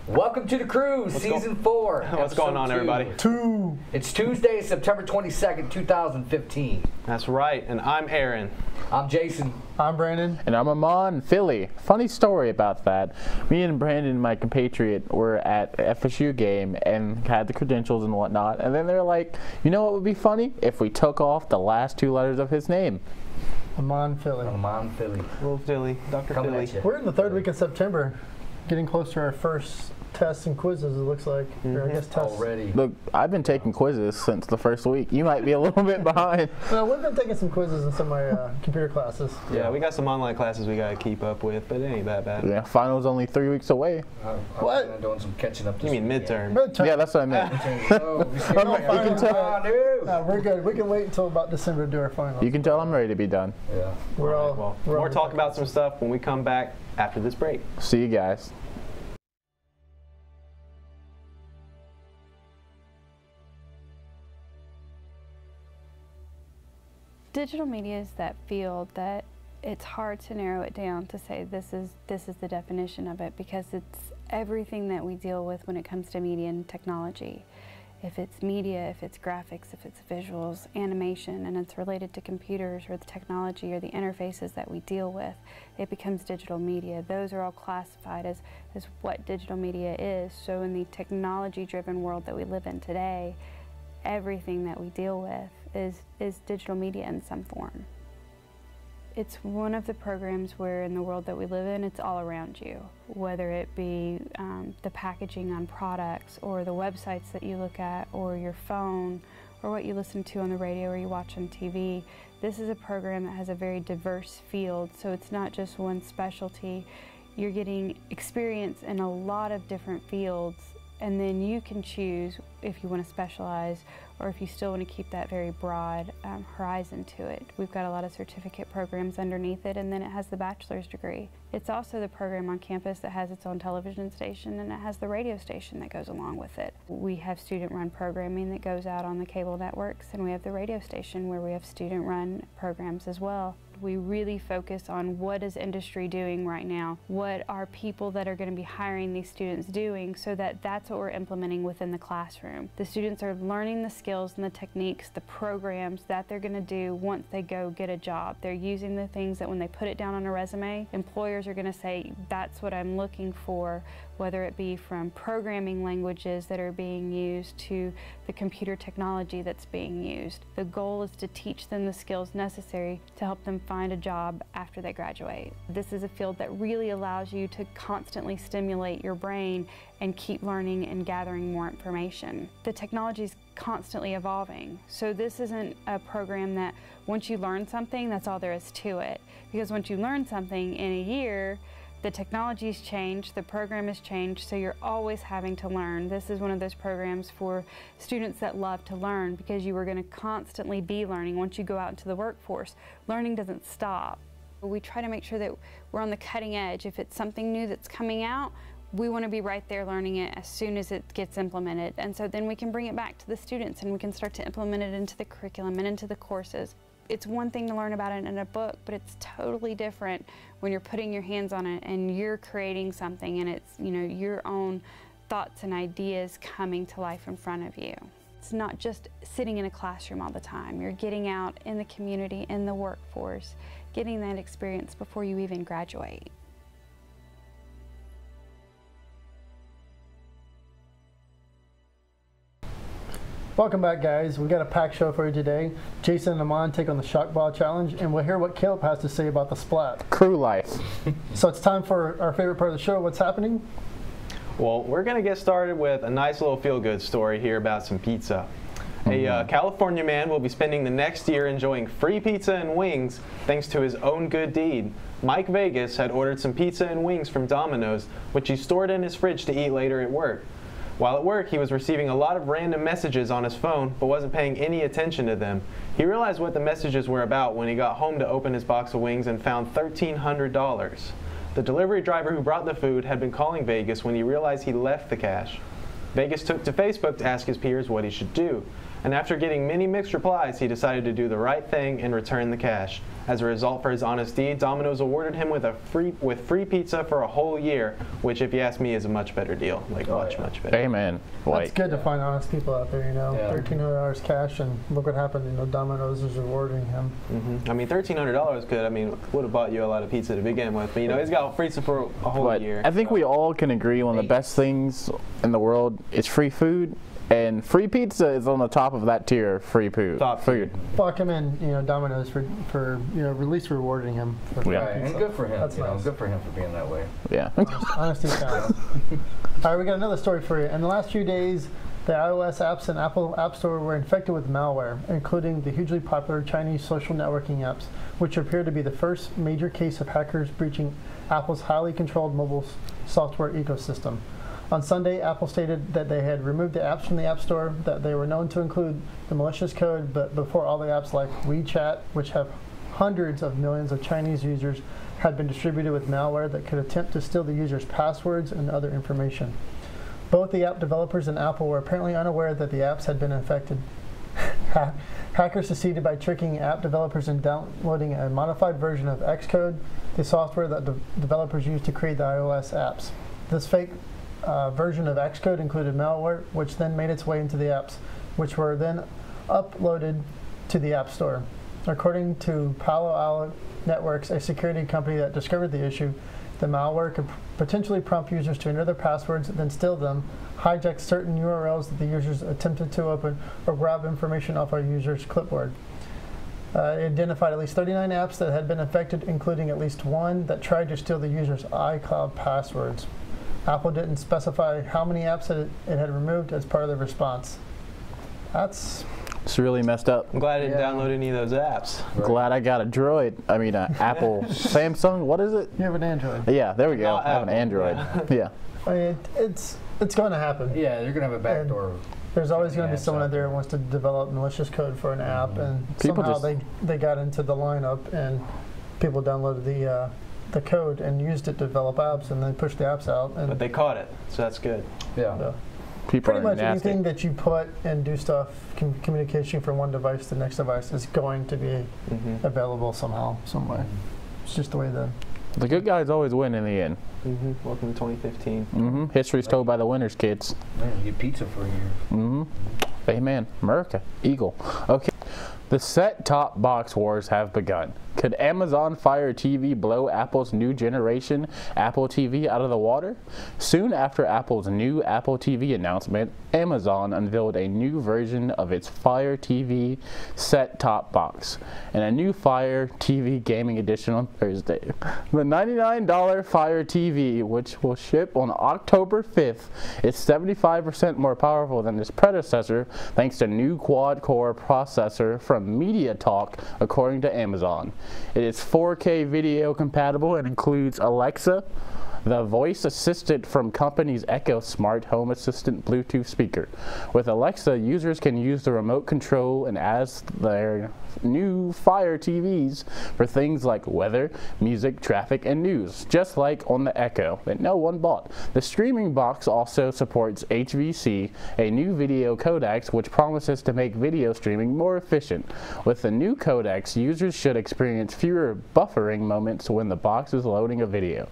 Welcome to the cruise, season 4. What's going on, everybody? It's Tuesday, September 22nd, 2015. That's right, and I'm Aaron. I'm Jason. I'm Brandon. And I'm Amon. Philly. Funny story about that. Me and Brandon, my compatriot, were at FSU game and had the credentials and whatnot. And then they're like, you know what would be funny? If we took off the last 2 letters of his name. Amon Philly. Amon Philly. Little Philly. Dr. Philly. We're in the 3rd week of September, getting close to our first tests and quizzes, it looks like. Or I guess tests. Already. Look, I've been taking quizzes since the first week. You might be a little bit behind. No, we've been taking some quizzes in some of my computer classes. Yeah, we got some online classes we got to keep up with, but it ain't that bad. Yeah, finals only 3 weeks away. What? I'm doing some catching up this You mean weekend. midterm? Yeah, that's what I meant. We're good. We can wait until about December to do our finals. You can tell I'm ready to be done. Yeah. Well, more talk about some stuff when we come back after this break. See you guys. Digital media is that field that it's hard to narrow it down to say this is the definition of it, because it's everything that we deal with when it comes to media and technology. If it's media, if it's graphics, if it's visuals, animation, and it's related to computers or the technology or the interfaces that we deal with, it becomes digital media. Those are all classified as what digital media is. So in the technology-driven world that we live in today, everything that we deal with is digital media in some form. It's one of the programs where in the world that we live in, it's all around you, whether it be the packaging on products or the websites that you look at or your phone or what you listen to on the radio or you watch on TV. This is a program that has a very diverse field, so it's not just one specialty. You're getting experience in a lot of different fields, and then you can choose if you want to specialize or if you still want to keep that very broad horizon to it. We've got a lot of certificate programs underneath it, and then it has the bachelor's degree. It's also the program on campus that has its own television station, and it has the radio station that goes along with it. We have student-run programming that goes out on the cable networks, and we have the radio station where we have student-run programs as well. We really focus on what is industry doing right now, what are people that are going to be hiring these students doing, so that that's what we're implementing within the classroom. The students are learning the skills and the techniques, the programs that they're going to do once they go get a job. They're using the things that when they put it down on a resume, employers are going to say, that's what I'm looking for, whether it be from programming languages that are being used to the computer technology that's being used. The goal is to teach them the skills necessary to help them find a job after they graduate. This is a field that really allows you to constantly stimulate your brain and keep learning and gathering more information. The technology is constantly evolving, so this isn't a program that once you learn something, that's all there is to it. Because once you learn something in a year, the technology's changed, the program has changed, so you're always having to learn. This is one of those programs for students that love to learn, because you are going to constantly be learning once you go out into the workforce. Learning doesn't stop. We try to make sure that we're on the cutting edge. If it's something new that's coming out, we want to be right there learning it as soon as it gets implemented. And so then we can bring it back to the students and we can start to implement it into the curriculum and into the courses. It's one thing to learn about it in a book, but it's totally different when you're putting your hands on it and you're creating something, and it's, you know, your own thoughts and ideas coming to life in front of you. It's not just sitting in a classroom all the time. You're getting out in the community, in the workforce, getting that experience before you even graduate. Welcome back, guys. We've got a packed show for you today. Jason and Amon take on the Shock Ball Challenge, and we'll hear what Caleb has to say about the splat. Crew life. So it's time for our favorite part of the show. What's happening? Well, we're going to get started with a nice little feel-good story here about some pizza. A California man will be spending the next year enjoying free pizza and wings thanks to his own good deed. Mike Vegas had ordered some pizza and wings from Domino's, which he stored in his fridge to eat later at work. While at work, he was receiving a lot of random messages on his phone, but wasn't paying any attention to them. He realized what the messages were about when he got home to open his box of wings and found $1,300. The delivery driver who brought the food had been calling Vegas when he realized he left the cash. Vegas took to Facebook to ask his peers what he should do, And after getting many mixed replies, he decided to do the right thing and return the cash. As a result for his honest deed, Domino's awarded him with free pizza for a whole year, which, if you ask me, is a much better deal. Like, much better. Amen. That's good to find honest people out there, you know. Yeah. $1,300 cash, and look what happened. You know, Domino's is rewarding him. I mean, $1,300 would have bought you a lot of pizza to begin with. But, you know, he's got free for a whole year. I think we all can agree one of the best things in the world is free food. And free pizza is on the top of that tier. Free food. Top food. Fuck him in, you know, Domino's for you know, at least rewarding him. For Right, and good for him. That's nice. Good for him for being that way. Yeah. Honesty counts. All right, we got another story for you. In the last few days, the iOS apps and Apple App Store were infected with malware, including the hugely popular Chinese social networking apps, which appear to be the first major case of hackers breaching Apple's highly controlled mobile software ecosystem. On Sunday, Apple stated that they had removed the apps from the App Store, that they were known to include the malicious code, but before all the apps like WeChat, which have hundreds of millions of Chinese users, had been distributed with malware that could attempt to steal the user's passwords and other information. Both the app developers and Apple were apparently unaware that the apps had been infected. Hackers succeeded by tricking app developers into downloading a modified version of Xcode, the software that developers use to create the iOS apps. This fake version of Xcode included malware, which then made its way into the apps, which were then uploaded to the App Store. According to Palo Alto Networks, a security company that discovered the issue, the malware could potentially prompt users to enter their passwords, then steal them, hijack certain URLs that the users attempted to open, or grab information off a user's clipboard. It identified at least 39 apps that had been affected, including at least one that tried to steal the user's iCloud passwords. Apple didn't specify how many apps it had removed as part of the response. It's really messed up. I'm glad I didn't download any of those apps. Glad I got a Droid. I mean, Apple, Samsung. What is it? You have an Android. Yeah, there we go. I have an Android. Yeah. I mean, it's going to happen. Yeah, you're gonna have a backdoor. There's always going to be someone out there who wants to develop malicious code for an app, and People somehow they got into the lineup, and people downloaded the code and used it to develop apps, and then pushed the apps out. And But they caught it, so that's good. Yeah. People pretty are much nasty. anything that you put and do stuff, communication from one device to the next device is going to be available somehow, some way. It's just the way The good guys always win in the end. Welcome to 2015. History's told by the winners, kids. Man, you get pizza for a year. Amen. America. Eagle. Okay. The set-top box wars have begun. Could Amazon Fire TV blow Apple's new generation Apple TV out of the water? Soon after Apple's new Apple TV announcement, Amazon unveiled a new version of its Fire TV set-top box and a new Fire TV gaming edition on Thursday. The $99 Fire TV, which will ship on October 5th, is 75% more powerful than its predecessor thanks to new quad-core processor from MediaTek, according to Amazon. It is 4K video compatible and includes Alexa, the voice assistant from company's Echo Smart Home Assistant Bluetooth speaker. With Alexa, users can use the remote control and ask their new Fire TVs for things like weather, music, traffic, and news, just like on the Echo that no one bought. The streaming box also supports HVC, a new video codec which promises to make video streaming more efficient. With the new codecs, users should experience fewer buffering moments when the box is loading a video.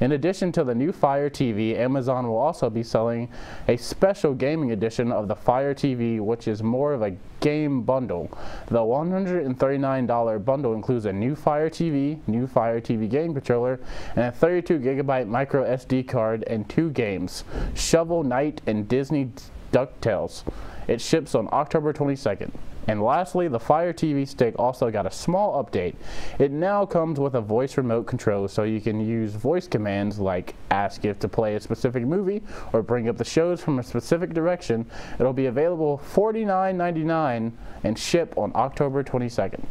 In addition to the new Fire TV, Amazon will also be selling a special gaming edition of the Fire TV, which is more of a game bundle. The $139 bundle includes a new Fire TV, new Fire TV game controller, and a 32GB micro SD card and 2 games, Shovel Knight and Disney DuckTales. It ships on October 22nd. And lastly, the Fire TV stick also got a small update. It now comes with a voice remote control, so you can use voice commands like ask it to play a specific movie or bring up the shows from a specific direction. It'll be available $49.99 and ship on October 22nd.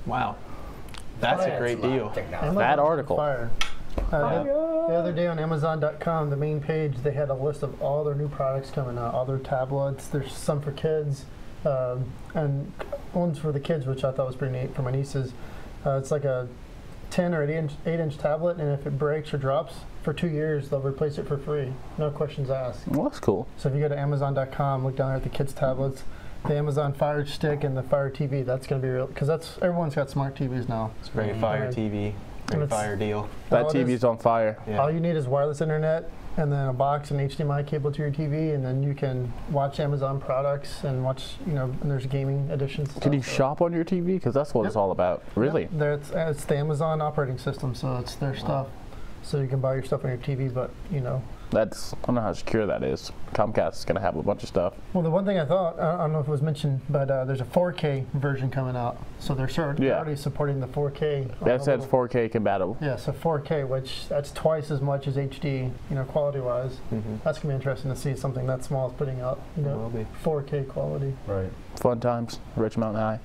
Wow. That's a great deal. That article. Fire. The other day on Amazon.com, the main page, they had a list of all their new products coming out, all their tablets. There's some for kids. And ones for the kids, which I thought was pretty neat for my nieces. It's like a 10 or 8-inch tablet, and if it breaks or drops for 2 years, they'll replace it for free. No questions asked. Well, that's cool. So if you go to Amazon.com, look down there at the kids' tablets, the Amazon Fire Stick and the Fire TV. That's going to be real, because everyone's got smart TVs now. It's a very Fire TV, very Fire deal. That TV's on fire. Yeah. All you need is wireless internet, and then a box and HDMI cable to your TV, and then you can watch Amazon products and watch, and there's gaming editions. Can you shop on your TV? Because that's what it's all about. Really? Yep. It's the Amazon operating system, so it's their stuff. So you can buy your stuff on your TV, but I don't know how secure that is. Comcast is going to have a bunch of stuff. Well, the one thing I thought, I don't know if it was mentioned, but there's a 4K version coming out. So they're already supporting the 4K. That says 4K compatible. Yeah, so 4K, which that's twice as much as HD, quality-wise. That's going to be interesting to see something that small is putting out, 4K quality. Right. Fun times, Rich Mountain High.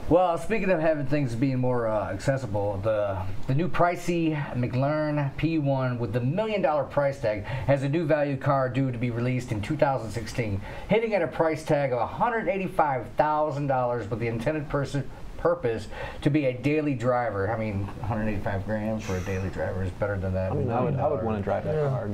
Well, speaking of having things being more accessible, the new pricey McLaren P1 with the $1 million price tag has a new value car due to be released in 2016, hitting at a price tag of $185,000 with the intended purpose to be a daily driver. I mean, 185 grand for a daily driver is better than that. I mean, I would want to drive that car.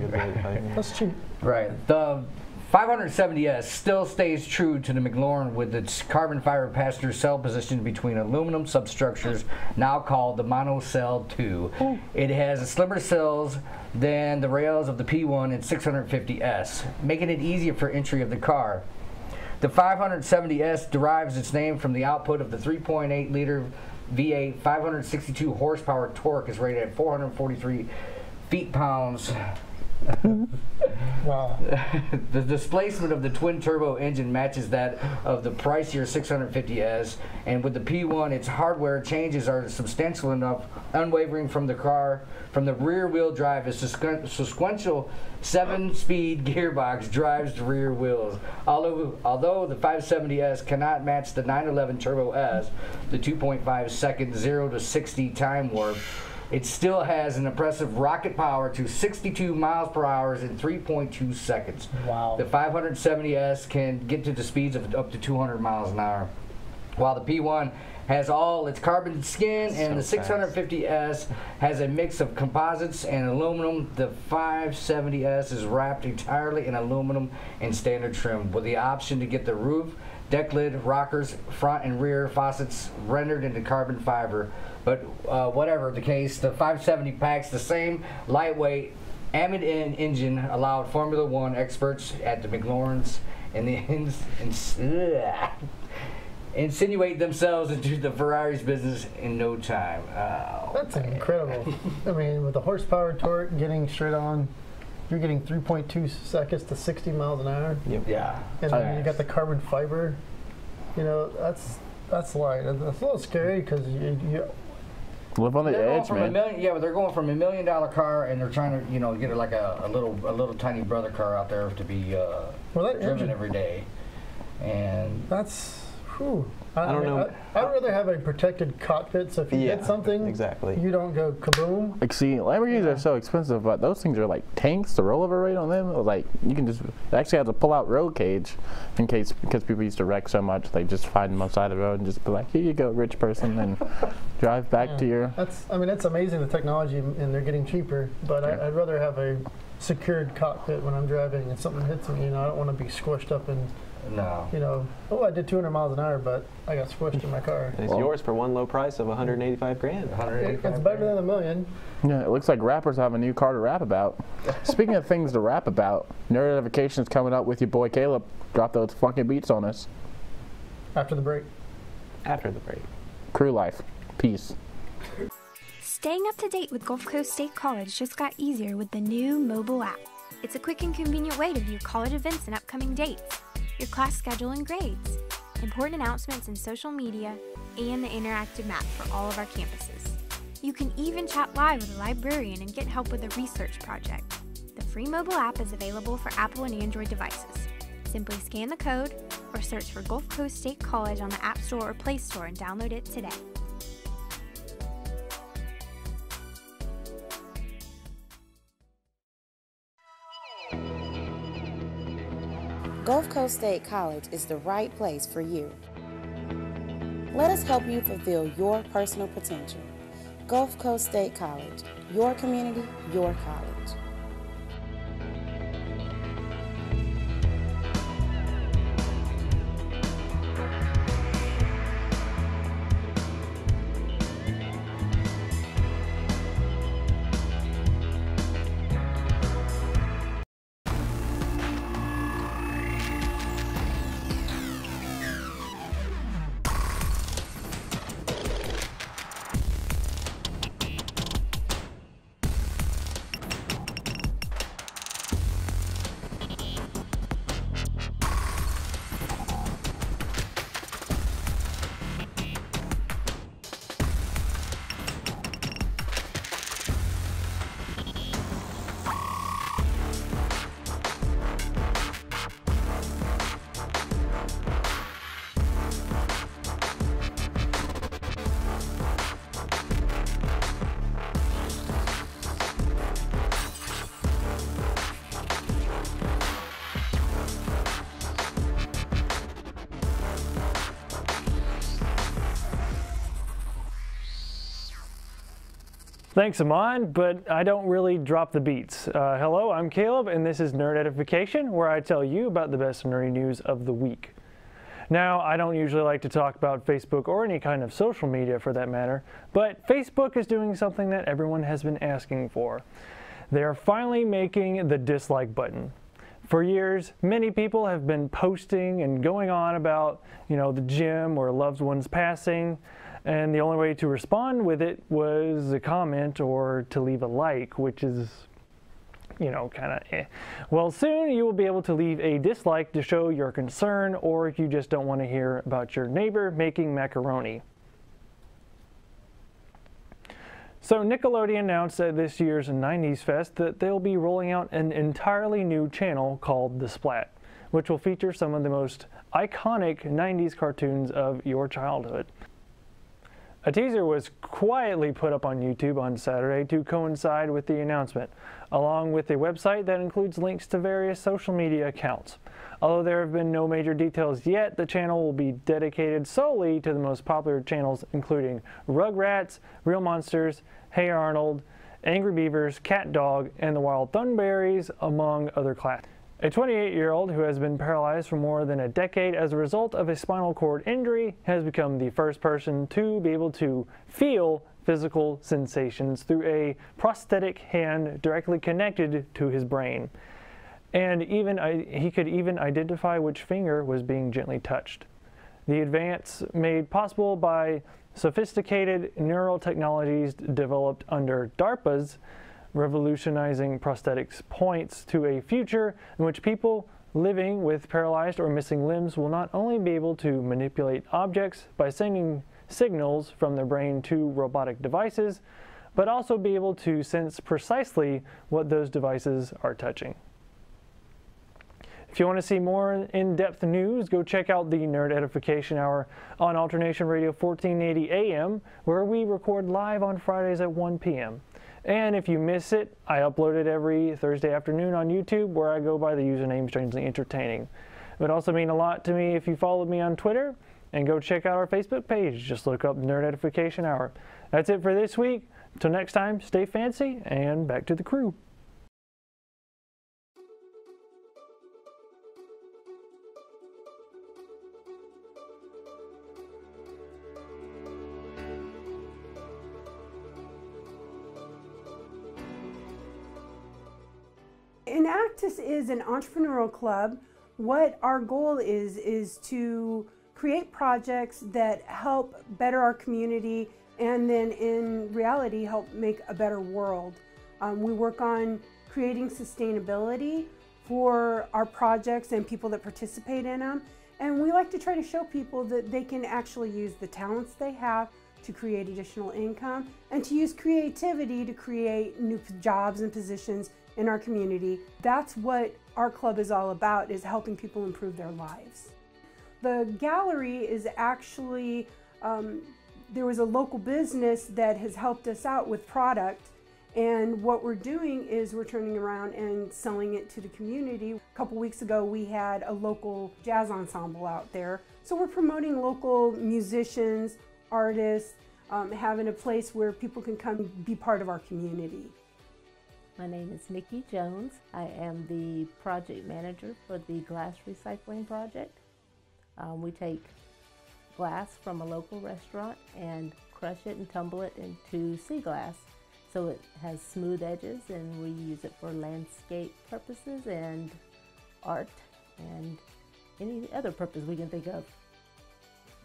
That's cheap. Right. The 570S still stays true to the McLaren with its carbon fiber passenger cell positioned between aluminum substructures, now called the monocell 2. It has slimmer cells than the rails of the P1 and 650S, making it easier for entry of the car. The 570S derives its name from the output of the 3.8-liter V8, 562 horsepower torque is rated at 443 feet-pounds. Wow. The displacement of the twin-turbo engine matches that of the pricier 650S, and with the P1, its hardware changes are substantial enough, unwavering from the car. From the rear-wheel drive, a sequential 7-speed gearbox drives the rear wheels. Although the 570S cannot match the 911 Turbo S, the 2.5-second 0 to 60 time warp, it still has an impressive rocket power to 62 miles per hour in 3.2 seconds. Wow. The 570S can get to the speeds of up to 200 miles an hour, while the P1 has all its carbon skin, and the 650S has a mix of composites and aluminum. The 570S is wrapped entirely in aluminum and standard trim, with the option to get the roof, deck lid, rockers, front and rear faucets rendered into carbon fiber. But whatever the case, the 570 packs the same lightweight amide engine allowed Formula One experts at the McLarens and insinuate themselves into the Ferrari's business in no time. That's incredible. I mean, with the horsepower torque getting straight on, you're getting 3.2 seconds to 60 miles an hour. Yep. Yeah. And then you got the carbon fiber. That's light. It's a little scary because you live on the edge, man. But they're going from $1 million car, and they're trying to, get like a little tiny brother car out there to be driven every day, and that's. Whew. I don't know. I'd rather have a protected cockpit, so if you hit something, you don't go kaboom. Like, see, Lamborghinis are so expensive, but those things are like tanks. The rollover rate on them, like, you can just actually have to pull out road cage because people used to wreck so much. They just find them on the side of the road and just be like, here you go, rich person, and drive back to your. It's amazing, the technology, and they're getting cheaper. But I'd rather have a secured cockpit when I'm driving and something hits me. I don't want to be squished up and. No. I did 200 miles an hour, but I got squished in my car. And it's yours for one low price of 185 grand. It's better than $1 million. Yeah, it looks like rappers have a new car to rap about. Speaking of things to rap about, Nerd Notifications coming up with your boy Caleb. Drop those funky beats on us. After the break. After the break. Crew life. Peace. Staying up to date with Gulf Coast State College just got easier with the new mobile app. It's a quick and convenient way to view college events and upcoming dates, your class schedule and grades, important announcements in social media, and the interactive map for all of our campuses. You can even chat live with a librarian and get help with a research project. The free mobile app is available for Apple and Android devices. Simply scan the code or search for Gulf Coast State College on the App Store or Play Store and download it today. Gulf Coast State College is the right place for you. Let us help you fulfill your personal potential. Gulf Coast State College, your community, your college. Thanks, Amon, but I don't really drop the beats. Hello, I'm Caleb, and this is Nerd Edification, where I tell you about the best nerdy news of the week. Now, I don't usually like to talk about Facebook or any kind of social media for that matter, but Facebook is doing something that everyone has been asking for. They are finally making the dislike button. For years, many people have been posting and going on about, the gym or loved ones passing, and the only way to respond with it was a comment or to leave a like, which is kind of eh. Well, soon you will be able to leave a dislike to show your concern, or if you just don't want to hear about your neighbor making macaroni. So Nickelodeon announced at this year's 90s Fest that they'll be rolling out an entirely new channel called The Splat, which will feature some of the most iconic 90s cartoons of your childhood. A teaser was quietly put up on YouTube on Saturday to coincide with the announcement, along with a website that includes links to various social media accounts. Although there have been no major details yet, the channel will be dedicated solely to the most popular channels, including Rugrats, Real Monsters, Hey Arnold, Angry Beavers, Cat Dog, and the Wild Thornberrys, among other classics. A 28-year-old who has been paralyzed for more than a decade as a result of a spinal cord injury has become the first person to be able to feel physical sensations through a prosthetic hand directly connected to his brain. And he could even identify which finger was being gently touched. The advance made possible by sophisticated neural technologies developed under DARPA's revolutionizing prosthetics points to a future in which people living with paralyzed or missing limbs will not only be able to manipulate objects by sending signals from their brain to robotic devices, but also be able to sense precisely what those devices are touching. If you want to see more in-depth news, go check out the Nerd Edification Hour on Alternation Radio 1480 AM, where we record live on Fridays at 1 p.m. And if you miss it, I upload it every Thursday afternoon on YouTube, where I go by the username Strangely Entertaining. It would also mean a lot to me if you followed me on Twitter, and go check out our Facebook page. Just look up Nerd Edification Hour. That's it for this week. Until next time, stay fancy, and back to the crew. Enactus is an entrepreneurial club. What our goal is to create projects that help better our community and then in reality help make a better world. We work on creating sustainability for our projects and people that participate in them. And we like to try to show people that they can actually use the talents they have to create additional income and to use creativity to create new jobs and positions in our community. That's what our club is all about, is helping people improve their lives. The gallery is actually, there was a local business that has helped us out with product, and what we're doing is we're turning around and selling it to the community. A couple weeks ago we had a local jazz ensemble out there, so we're promoting local musicians, artists, having a place where people can come be part of our community. My name is Nikki Jones. I am the project manager for the glass recycling project. We take glass from a local restaurant and crush it and tumble it into sea glass so it has smooth edges, and we use it for landscape purposes and art and any other purpose we can think of.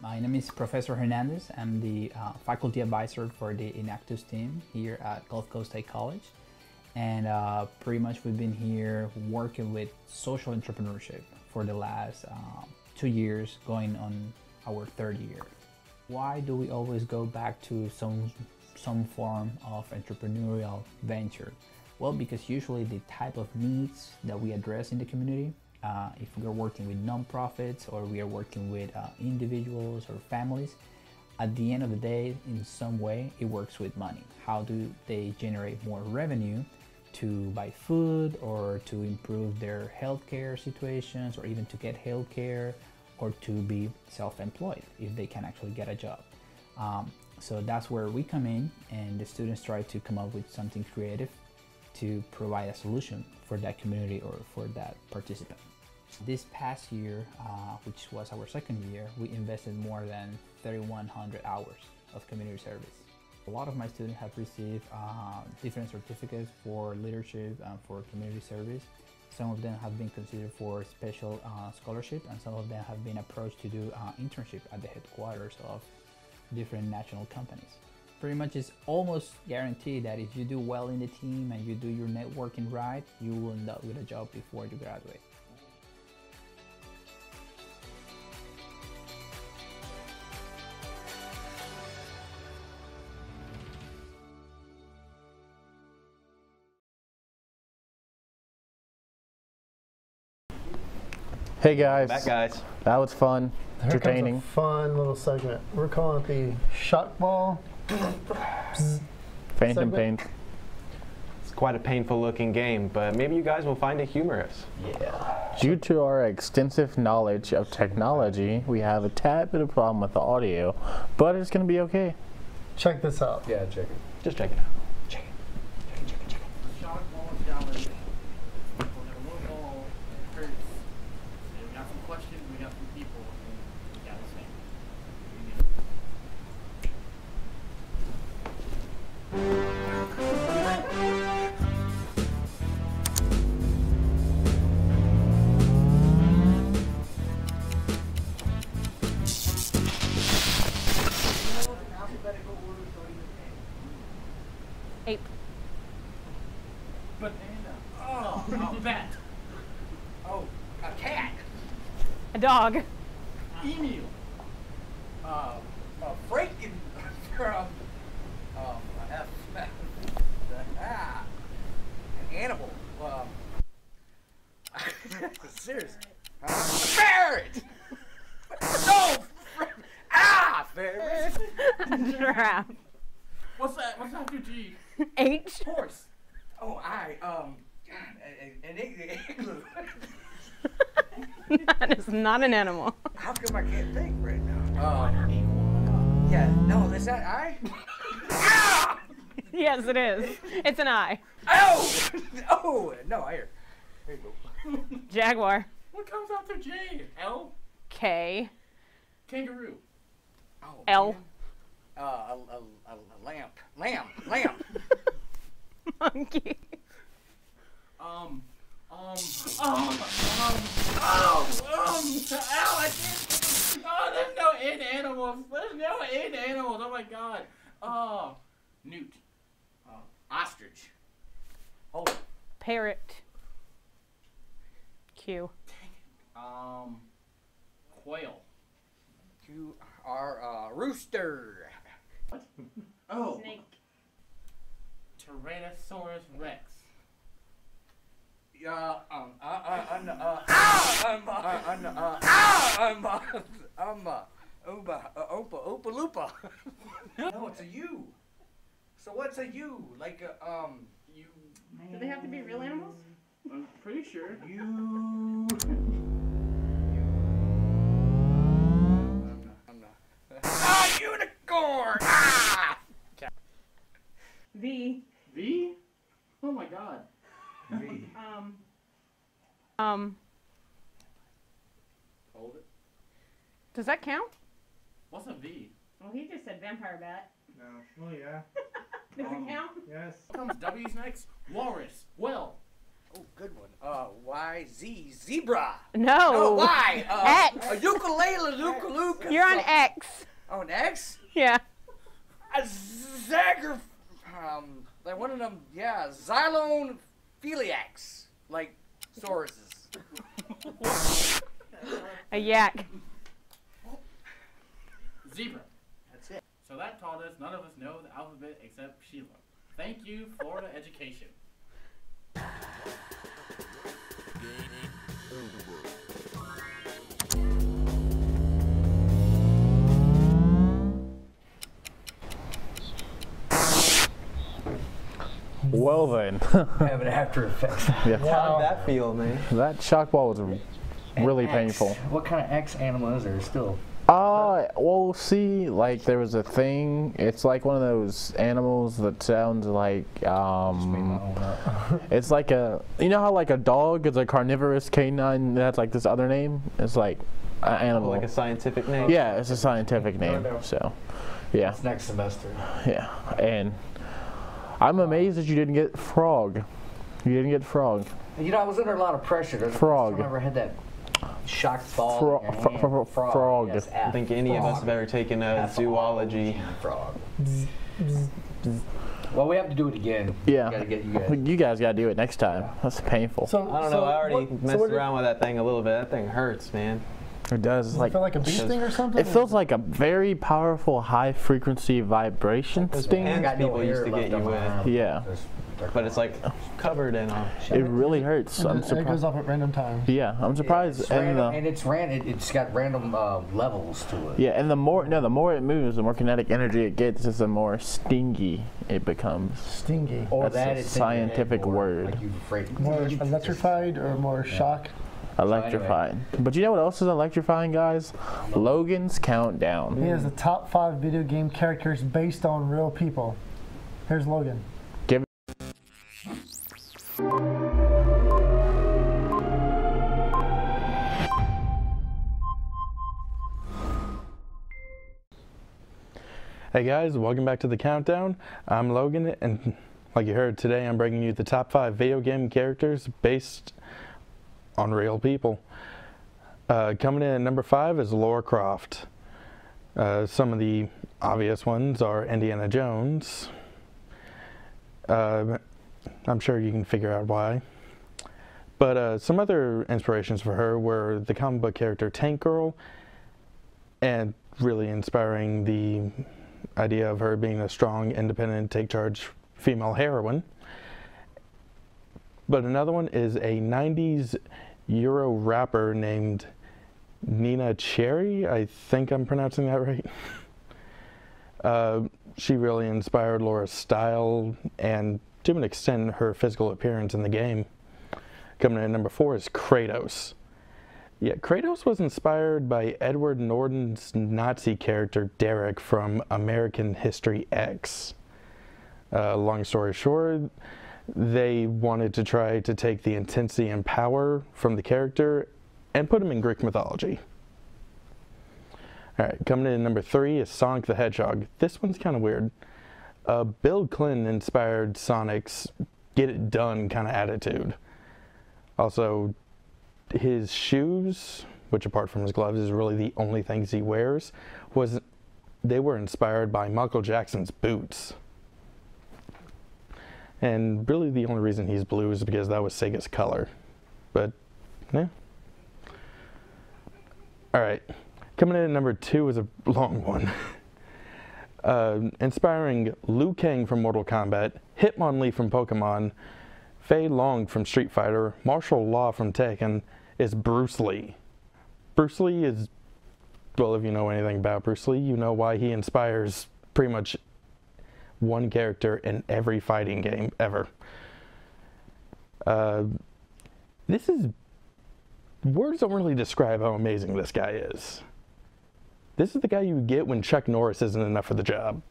My name is Professor Hernandez. I'm the faculty advisor for the Enactus team here at Gulf Coast State College. And pretty much we've been here working with social entrepreneurship for the last 2 years, going on our third year. Why do we always go back to some form of entrepreneurial venture? Well, because usually the type of needs that we address in the community, if we're working with nonprofits or we are working with individuals or families, at the end of the day, in some way, it works with money. How do they generate more revenue to buy food or to improve their healthcare situations, or even to get healthcare, or to be self-employed if they can actually get a job? So that's where we come in, and the students try to come up with something creative to provide a solution for that community or for that participant. This past year, which was our second year, we invested more than 3,100 hours of community service. A lot of my students have received different certificates for leadership and for community service. Some of them have been considered for special scholarship, and some of them have been approached to do internship at the headquarters of different national companies. Pretty much it's almost guaranteed that if you do well in the team and you do your networking right, you will end up with a job before you graduate. Hey guys. Back, guys. That was fun. Here Entertaining. comes a fun little segment. We're calling it the shock ball. Phantom segment. pain. It's quite a painful looking game, but maybe you guys will find it humorous. Yeah. Due to our extensive knowledge of technology, we have a tad bit of problem with the audio, but it's going to be okay. Check this out. Yeah, check it. Just check it out. Shock ball challenge. We'll have a little ball that hurts. And we got some questions, we got some people, and we got to sing. Ape. Banana. Oh, a bat. Oh, a cat. A dog. Emu. Franken. An animal. Seriously. Ferret. No. Ferret. Giraffe. What's that? What's after G? H. Horse. Oh, an igloo. That is not an animal. How come I can't think right now? Yeah, no, is that I? Ah! Yes, it is. It's an I. Oh! Oh, no, I hear. There you go. Jaguar. What comes after J? L? K. Kangaroo. Oh, L. man. A lamp. Lamb. Monkey. I can't. Oh, there's no in animals. Oh my god. Newt. Ostrich. Hold it. Parrot. Q. Quail. Rooster. What? Oh. Snake. Tyrannosaurus Rex. Oompa Loompa. No, it's a U. So what's a U? Like you. Do they have to be real animals? I'm pretty sure. You. Unicorn! Ah! V. V? Oh my god. V. Hold it. Does that count? What's a V? Well, he just said vampire bat. No. Oh yeah. Does it count? Yes. What comes W's next? Walrus. Well. Oh, good one. Y, Z, zebra. No. No, Y. X. A ukulele, luka. You're on X. Oh, an X? Yeah. A Zagger. Like one of them, yeah, Xylone philiacs. Like sauruses. A yak. Zebra. That's it. So that taught us none of us know the alphabet except Sheila. Thank you, Florida education. Well then. Having after effects. Yeah. How did that feel, man? That shock ball was really X. painful. What kind of X animal is there still? Well, see, like there was a thing. It's like one of those animals that sounds like it's like you know how like a dog is a carnivorous canine that's like this other name? It's like an animal. Like a scientific name? Yeah, it's a scientific name. So, yeah. It's next semester. Yeah, and I'm amazed that you didn't get frog. You didn't get frog. You know, I was under a lot of pressure. There's Frog. I never had that shocked ball. in your hand. Frog. Yes, I don't think any of us have ever taken a zoology. Frog. Well, we have to do it again. Yeah. We gotta get you guys. You guys got to do it next time. That's painful. So, I don't know. I already messed around with that thing a little bit. That thing hurts, man. It does. Does it feel like a bee sting or something? It feels like a very powerful high frequency vibration sting. Hands people used to get you with. Yeah. But it's like covered in them. It really hurts. And I'm it goes surprised. off at random times. Yeah, I'm surprised. It's And random, and it's got random levels to it. yeah, and the more it moves, the more kinetic energy it gets, is the more stingy it becomes. Stingy. Or That's that a it's in your head scientific more, word. Like you're afraid. More electrified or more shock? Electrifying. But you know what else is electrifying, guys? Logan's Countdown. He has the top 5 video game characters based on real people. Here's Logan. Give it. Hey guys, welcome back to the Countdown. I'm Logan, and like you heard today, I'm bringing you the top 5 video game characters based on real people. Coming in at number 5 is Lara Croft. Some of the obvious ones are Indiana Jones. I'm sure you can figure out why. But some other inspirations for her were the comic book character Tank Girl, and really inspiring the idea of her being a strong, independent, take-charge female heroine. But another one is a 90s Euro rapper named Nina Cherry. I think I'm pronouncing that right. She really inspired Laura's style and, to an extent, her physical appearance in the game. Coming in at number 4 is Kratos. Yeah, Kratos was inspired by Edward Norton's Nazi character Derek from American History X. Long story short, they wanted to try to take the intensity and power from the character and put him in Greek mythology. Alright, coming in at number 3 is Sonic the Hedgehog. This one's kind of weird. Bill Clinton inspired Sonic's get it done kind of attitude. Also, his shoes, which apart from his gloves is really the only things he wears, they were inspired by Michael Jackson's boots. And really the only reason he's blue is because that was Sega's color. But, yeah. Alright, coming in at number 2 is a long one. Inspiring Liu Kang from Mortal Kombat, Hitmonlee from Pokemon, Fei Long from Street Fighter, Martial Law from Tekken, is Bruce Lee. Bruce Lee is, well, if you know anything about Bruce Lee, you know why he inspires pretty much one character in every fighting game ever. Words don't really describe how amazing this guy is. This is the guy you get when Chuck Norris isn't enough for the job.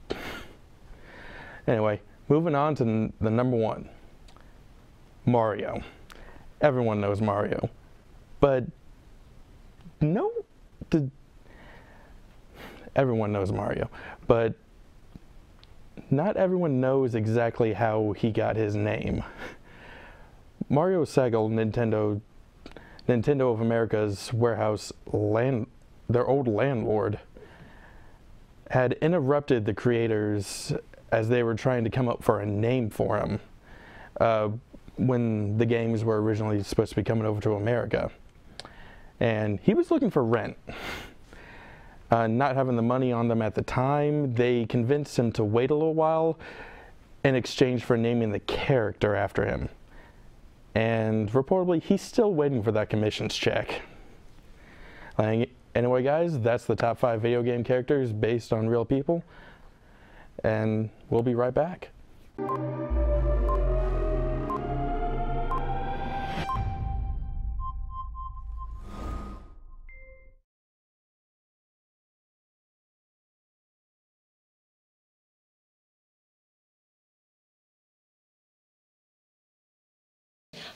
Anyway, moving on to the number 1. Mario. Everyone knows Mario. But everyone knows Mario. But not everyone knows exactly how he got his name. Mario Segel, Nintendo of America's warehouse their old landlord, had interrupted the creators as they were trying to come up for a name for him when the games were originally supposed to be coming over to America. And he was looking for rent. Not having the money on them at the time, they convinced him to wait a little while in exchange for naming the character after him. And reportedly, he's still waiting for that commissions check. Anyway, guys, that's the top 5 video game characters based on real people. And we'll be right back.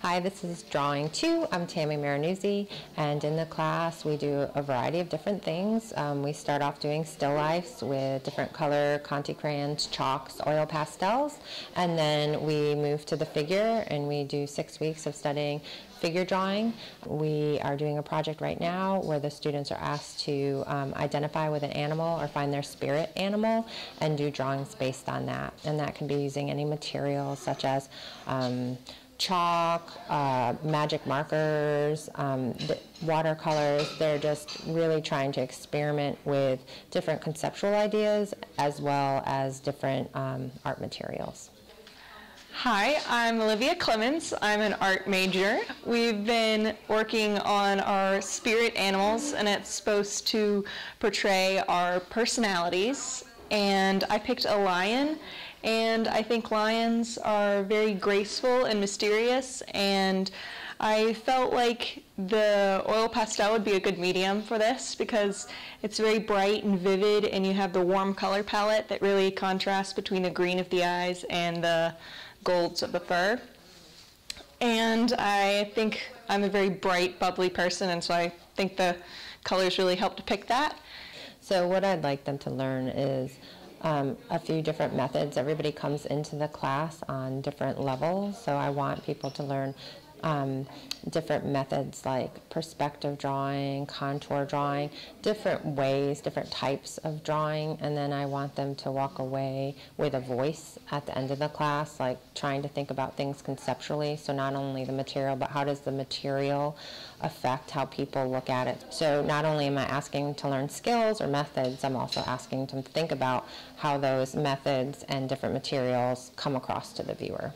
Hi, this is Drawing 2. I'm Tammy Maranuzzi, and in the class we do a variety of different things. We start off doing still lifes with different color Conte crayons, chalks, oil pastels, and then we move to the figure and we do 6 weeks of studying figure drawing. We are doing a project right now where the students are asked to identify with an animal or find their spirit animal and do drawings based on that. And that can be using any materials such as chalk, magic markers, watercolors. They're just really trying to experiment with different conceptual ideas as well as different art materials. Hi, I'm Olivia Clemens. I'm an art major. We've been working on our spirit animals, and it's supposed to portray our personalities. And I picked a lion, and I think lions are very graceful and mysterious, and I felt like the oil pastel would be a good medium for this because it's very bright and vivid, and you have the warm color palette that really contrasts between the green of the eyes and the golds of the fur. And I think I'm a very bright, bubbly person, and so I think the colors really help depict that. So what I'd like them to learn is a few different methods. Everybody comes into the class on different levels, so I want people to learn different methods like perspective drawing, contour drawing, different ways, different types of drawing, and then I want them to walk away with a voice at the end of the class, like trying to think about things conceptually, so not only the material, but how does the material affect how people look at it. So not only am I asking to learn skills or methods, I'm also asking to think about how those methods and different materials come across to the viewer.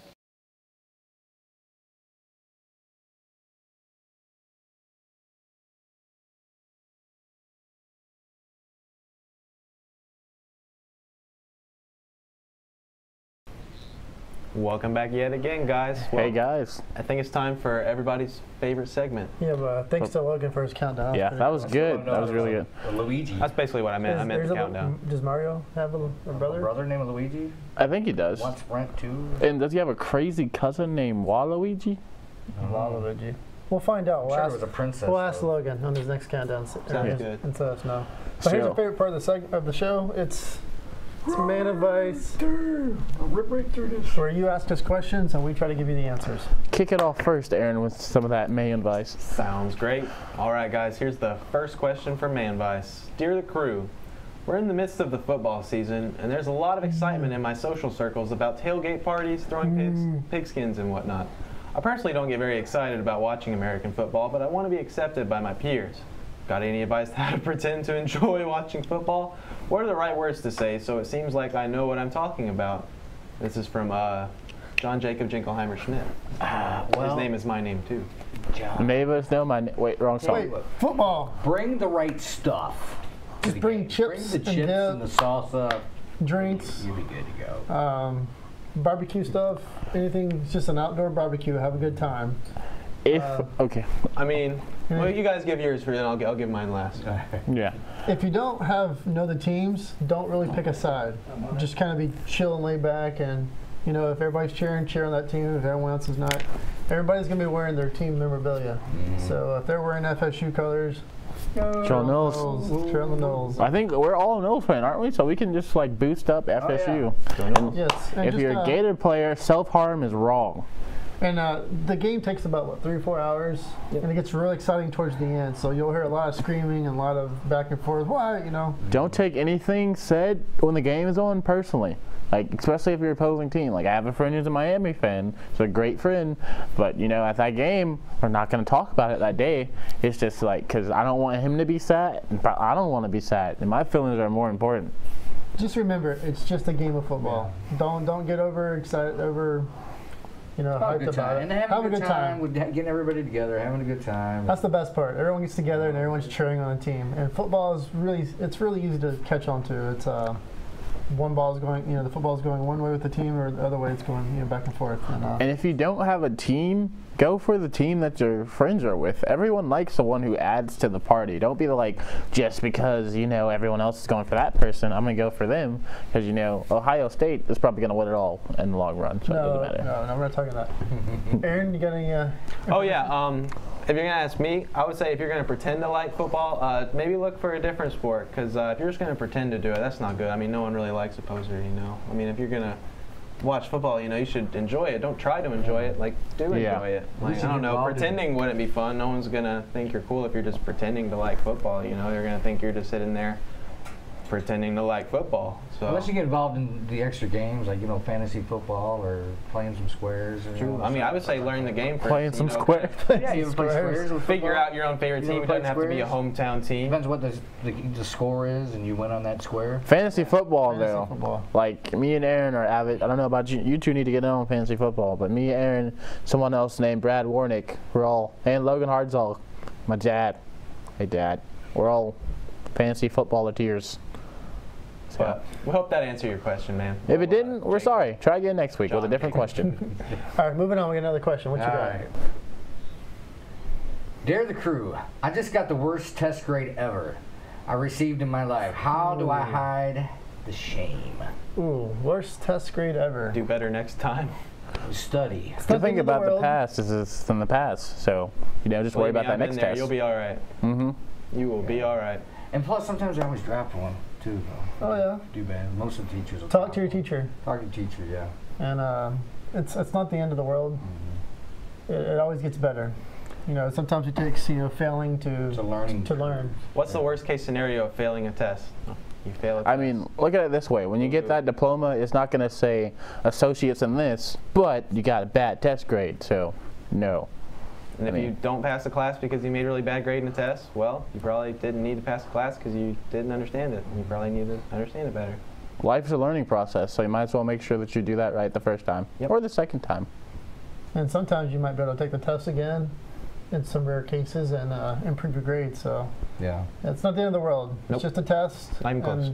Welcome back yet again, guys. Hey, guys. I think it's time for everybody's favorite segment. Yeah, but thanks to Logan for his countdown. Yeah, that was good. That was really good. Luigi. That's basically what I meant. I meant the countdown. Does Mario have a brother? A brother named Luigi? I think he does. Once Brent too. And does he have a crazy cousin named Waluigi? Waluigi. We'll find out. I'm sure it was a princess. We'll ask Logan on his next countdown. Sounds good. And let us know. So here's your favorite part of the show. It's man advice. I'll rip right through this. Where you ask us questions and we try to give you the answers. Kick it off first, Aaron, with some of that man advice. Sounds great. All right, guys, here's the first question for Man Vice. Dear the crew, we're in the midst of the football season, and there's a lot of excitement in my social circles about tailgate parties, throwing pigskins and whatnot. I personally don't get very excited about watching American football, but I want to be accepted by my peers. Got any advice on how to pretend to enjoy watching football? What are the right words to say so it seems like I know what I'm talking about? This is from John Jacob Jingleheimer Schmidt. His name is my name too. John. Many of us know my name. Wait, wrong song. Wait, football. Bring the right stuff. Just bring chips, Bring the chips and the salsa. Drinks. You'll be good to go. Barbecue stuff. Anything. It's just an outdoor barbecue. Have a good time. Okay. I mean, well, you guys give yours first, and I'll give mine last. Yeah. If you don't know the teams, don't really pick a side. Just kind of be chill and laid back, and if everybody's cheer on that team. If everyone else is not, everybody's gonna be wearing their team memorabilia. So if they're wearing FSU colors, Trail Knowles. Trail the Knowles. I think we're all a Knowles fan, aren't we? So we can just like boost up FSU. And yes. And if you're a Gator player, self-harm is wrong. And the game takes about 3 or 4 hours, and it gets really exciting towards the end. So you'll hear a lot of screaming and a lot of back and forth. Why, Don't take anything said when the game is on personally. Like, especially if you're opposing team. Like, I have a friend who's a Miami fan. He's a great friend. But, at that game, we're not going to talk about it that day. It's just like, because I don't want him to be sad. I don't want to be sad. And my feelings are more important. Just remember, it's just a game of football. Yeah. Don't get overexcited, hyped about it. And have a good time with getting everybody together, having a good time. That's the best part. Everyone gets together and everyone's cheering on a team. And football is really easy to catch on to. It's one ball is going, the football is going one way with the team, or the other way it's going, back and forth. And if you don't have a team, go for the team that your friends are with. Everyone likes the one who adds to the party. Don't be like, just because, everyone else is going for that person, I'm going to go for them. Because, Ohio State is probably going to win it all in the long run, so it doesn't matter. No, we're not talking that. Aaron, you got any? Oh, yeah. If you're going to ask me, I would say if you're going to pretend to like football, maybe look for a different sport. Because if you're just going to pretend to do it, that's not good. I mean, no one really likes a poser, I mean, if you're going to watch football, you should enjoy it. Don't try to enjoy it. Enjoy it. I don't know. Pretending wouldn't be fun. No one's going to think you're cool if you're just pretending to like football. They're going to think you're just sitting there pretending to like football. So unless you get involved in the extra games, like fantasy football or playing some squares. True. I mean, I would say learn the game first. Playing some squares. Yeah, you play squares. Figure out your own favorite team. It doesn't have to be a hometown team. Depends what the score is, and you win on that square. Fantasy football, like me and Aaron are avid. I don't know about you. You two need to get on fantasy football, but me, Aaron, someone else named Brad Warnick, and Logan Hardzall, my dad. Hey, Dad. We're all fantasy footballeteers. So. Well, we hope that answered your question, man. If it didn't, we're sorry. Try again next week with a different question. All right, moving on. We got another question. What you got? Right. Dear the crew, I just got the worst test grade ever I received in my life. How do I hide the shame? Ooh, worst test grade ever. Do better next time. Study. The thing about the past is it's in the past, so just worry about that next test. You'll be all right. You will be all right. And plus, sometimes I always draft one too. Oh yeah. Do bad. Most of the teachers will talk to your teacher. Talk to your teacher, yeah. And it's not the end of the world. It always gets better. Sometimes it takes failing to learn. What's the worst case scenario of failing a test? You fail a test. I mean, look at it this way. When you get that diploma, it's not going to say associates in this, but you got a bad test grade, so no. And if you don't pass the class because you made a really bad grade in a test, well, you probably didn't need to pass the class because you didn't understand it. You probably need to understand it better. Life's a learning process, so you might as well make sure that you do that right the first time or the second time. And sometimes you might be able to take the test again in some rare cases and improve your grade. So yeah, it's not the end of the world. It's just a test. Not even close.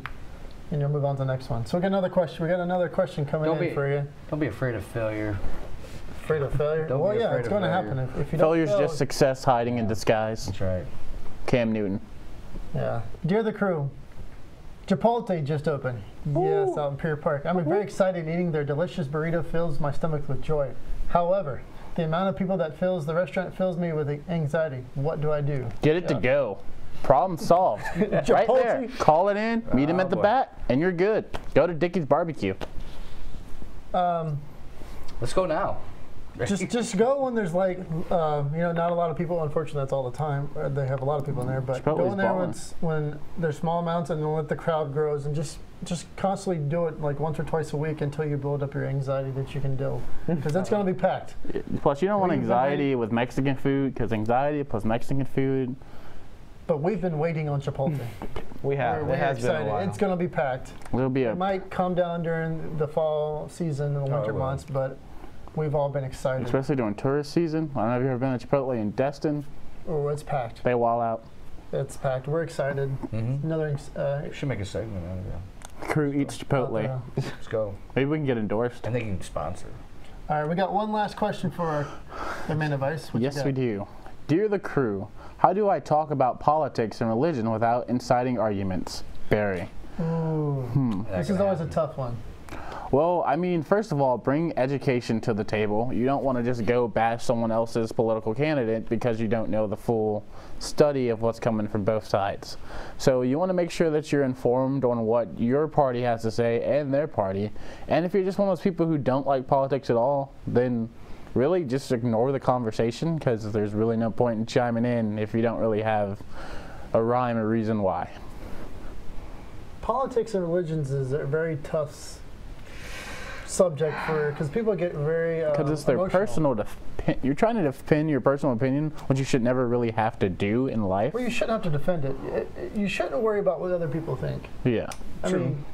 And you'll move on to the next one. So we got another question. We got another question coming in for you. Don't be afraid of failure. Afraid of failure? Well, yeah, it's going to happen. If you Failure's just success hiding in disguise. That's right. Cam Newton. Yeah. Dear the crew, Chipotle just opened. Yes, out in Pier Park. I'm very excited. Eating their delicious burrito fills my stomach with joy. However, the amount of people that fills the restaurant fills me with anxiety. What do I do? Get it to go. Problem solved. Right there. Call it in, meet him at the bat, and you're good. Go to Dickie's Barbecue. Let's go now. Just go when there's not a lot of people. Unfortunately, that's all the time. They have a lot of people in there, but go in there when there's small amounts, and then let the crowd grows, and just constantly do it like once or twice a week until you build up your anxiety that you can deal, because that's going to be packed. Plus, you don't want anxiety with Mexican food, because anxiety plus Mexican food. But we've been waiting on Chipotle. We have. It has been a while. It's going to be packed. It might calm down during the fall season and the winter months, but we've all been excited. Especially during tourist season. I don't know if you've ever been to Chipotle in Destin. Oh, it's packed. They wall out. It's packed. We're excited. Another. Should make a segment out of it. Crew eats Chipotle. Let's go. Maybe we can get endorsed. And they can sponsor. All right, we got one last question for the man advice. Yes, we do. Dear the crew, how do I talk about politics and religion without inciting arguments? Barry. Ooh. This is always a tough one. Well, I mean, first of all, bring education to the table. You don't want to just go bash someone else's political candidate because you don't know the full study of what's coming from both sides. So you want to make sure that you're informed on what your party has to say and their party. And if you're just one of those people who don't like politics at all, then really just ignore the conversation, because there's really no point in chiming in if you don't really have a rhyme or reason why. Politics and religions is a very tough subject because people get very because it's their emotional. personal you're trying to defend your personal opinion, which you should never really have to do in life. Well, you shouldn't have to defend it. You shouldn't worry about what other people think. Yeah. I mean,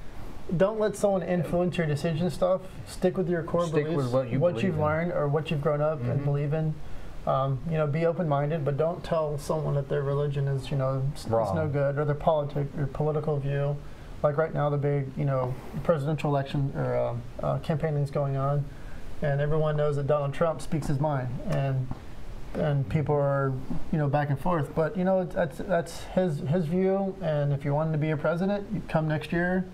don't let someone influence your decision stuff. Stick with your core beliefs, with what you've learned or what you've grown up and believe in. Be open-minded, but don't tell someone that their religion is, is no good, or their political view. like right now the big, presidential election or campaigning is going on, and everyone knows that Donald Trump speaks his mind, and people are, back and forth. But that's his view, and if you want him to be a president, you come next year,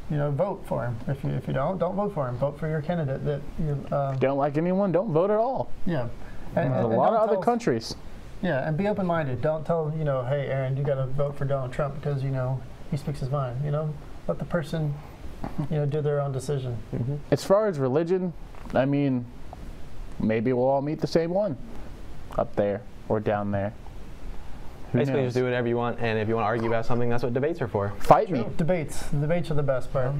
vote for him. If you don't vote for him. Vote for your candidate that you don't like anyone. Don't vote at all. Yeah. There's a lot of other countries. Yeah, and be open-minded. Don't tell, hey, Aaron, you got to vote for Donald Trump because, he speaks his mind. Let the person, do their own decision. Mm-hmm. As far as religion, I mean, maybe we'll all meet the same one up there or down there. Basically, just do whatever you want, and if you want to argue about something, that's what debates are for. Fight me. Debates. Debates are the best part.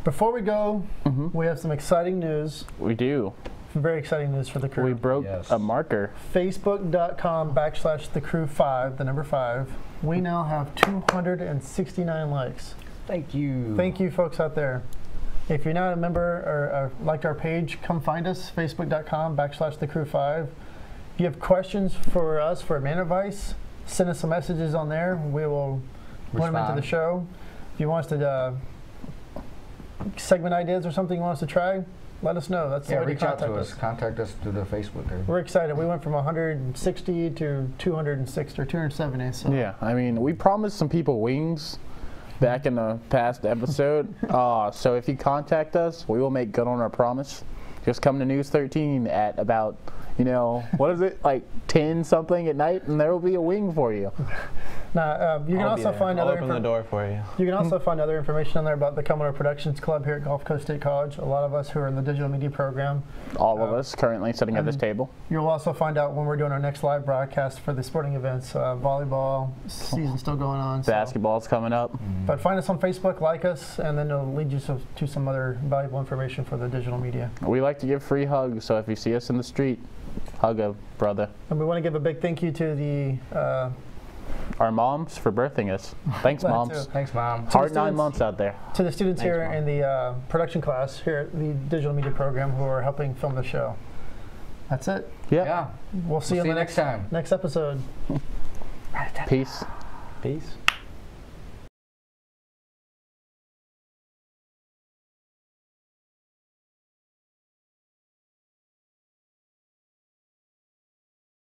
Before we go, we have some exciting news. We do. Very exciting news for the crew. We broke a marker. Facebook.com/thecrew5, the number 5. We now have 269 likes. Thank you. Thank you, folks out there. If you're not a member or liked our page, come find us, Facebook.com/thecrew5. If you have questions for us for admin advice, send us some messages on there. We will put them into the show. If you want us to segment ideas or something you want us to try, let us know. That's the way reach to out to contact us. Contact us through the Facebook. We're excited. We went from 160 to 206 or 270. So. Yeah, I mean, we promised some people wings back in the past episode. So if you contact us, we will make good on our promise. Just come to News 13 at about, what is it, like 10 something at night, and there will be a wing for you. Now, you can also find I'll open the door for you. You can also find other information on there about the Commodore Productions Club here at Gulf Coast State College. A lot of us who are in the digital media program. All of us currently sitting at this table. You'll also find out when we're doing our next live broadcast for the sporting events. Volleyball season's still going on. Basketball's coming up. But find us on Facebook, like us, and then it'll lead you to some other valuable information for the digital media. We like to give free hugs, so if you see us in the street, hug a brother. And we want to give a big thank you to the our moms for birthing us. Thanks, moms. Thanks, Mom. Hard 9 months out there. To the students here in the production class here at the digital media program who are helping film the show. That's it. Yeah. We'll see you in the next time. Next episode. Peace. Peace.